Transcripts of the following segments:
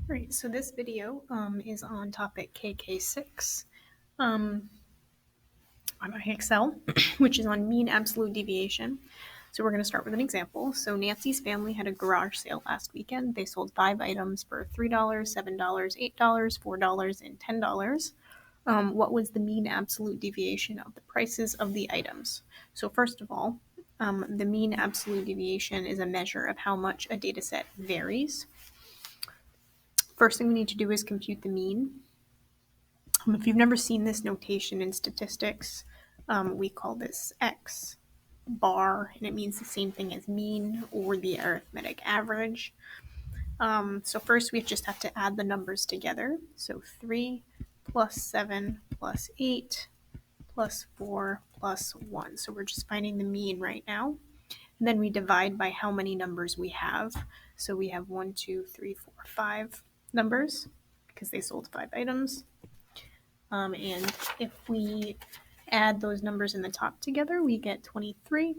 Alright, so this video is on topic KK.6 on IXL, which is on mean absolute deviation. So we're going to start with an example. So Nancy's family had a garage sale last weekend. They sold 5 items for $3, $7, $8, $4, and $10. What was the mean absolute deviation of the prices of the items? So first of all, the mean absolute deviation is a measure of how much a data set varies. First thing we need to do is compute the mean. If you've never seen this notation in statistics, we call this X bar, and it means the same thing as mean or the arithmetic average. So first we just have to add the numbers together. So 3 plus 7 plus 8 plus 4 plus 1. So we're just finding the mean right now. And then we divide by how many numbers we have. So we have 1, 2, 3, 4, 5 numbers because they sold 5 items. And if we add those numbers in the top together, we get 23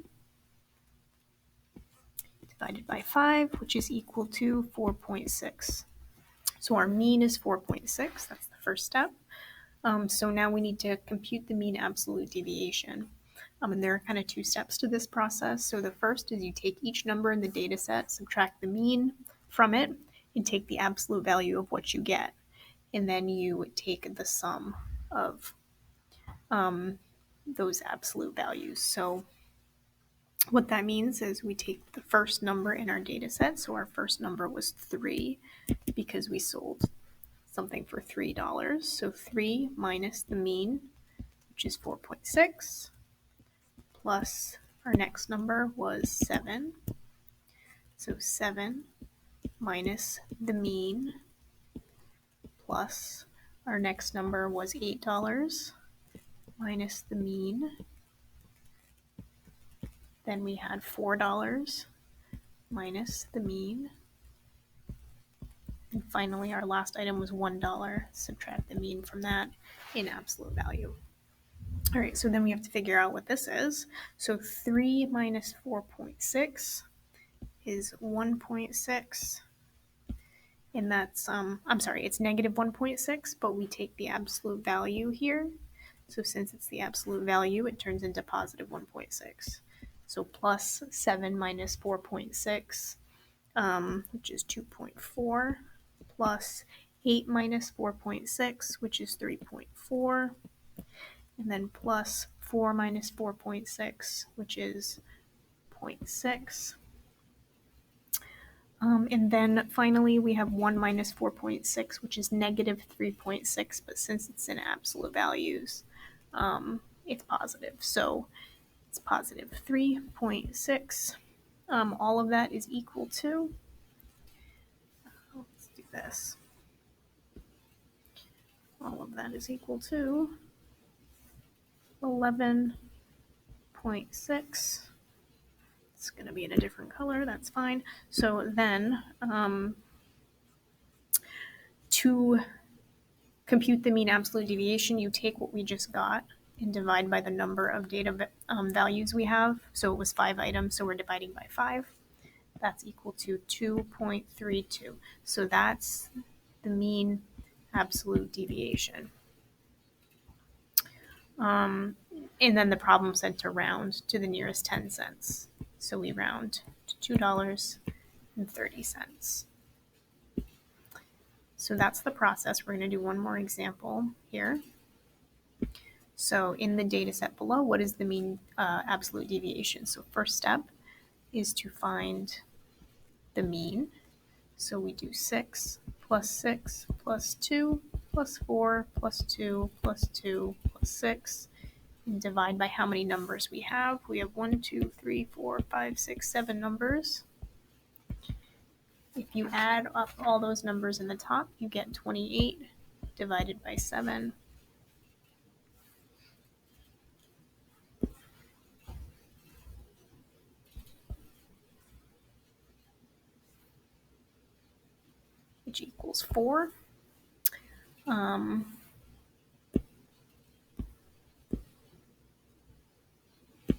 divided by 5, which is equal to 4.6. So our mean is 4.6. That's the first step. So now we need to compute the mean absolute deviation. And there are kind of 2 steps to this process. So the first is you take each number in the data set, subtract the mean from it, and take the absolute value of what you get. And then you take the sum of those absolute values. So what that means is we take the first number in our data set. So our first number was 3 because we sold something for $3. So 3 minus the mean, which is 4.6, plus our next number was 7. So 7 minus the mean, plus our next number was $8 minus the mean. Then we had $4 minus the mean. And finally, our last item was $1. Subtract the mean from that in absolute value. All right, so then we have to figure out what this is. So 3 minus 4.6 is 1.6. And that's, it's negative 1.6, but we take the absolute value here. So since it's the absolute value, it turns into positive 1.6. So plus 7 minus 4.6, which is 2.4, plus 8 minus 4.6, which is 3.4, and then plus 4 minus 4.6, which is 0.6. And then finally, we have 1 minus 4.6, which is negative 3.6, but since it's in absolute values, it's positive. So it's positive 3.6. All of that is equal to, let's do this. All of that is equal to 11.6. It's going to be in a different color. That's fine. So then to compute the mean absolute deviation, you take what we just got and divide by the number of data values we have. So it was 5 items, so we're dividing by 5. That's equal to 2.32. So that's the mean absolute deviation. And then the problem said to round to the nearest 10 cents. So we round to $2.30. So that's the process. We're going to do one more example here. So in the data set below, what is the mean absolute deviation? So first step is to find the mean. So we do 6 plus 2 plus 4 plus 2 plus 2 plus 6 and divide by how many numbers we have. We have 1, 2, 3, 4, 5, 6, 7 numbers. If you add up all those numbers in the top, you get 28 divided by 7. Which equals 4.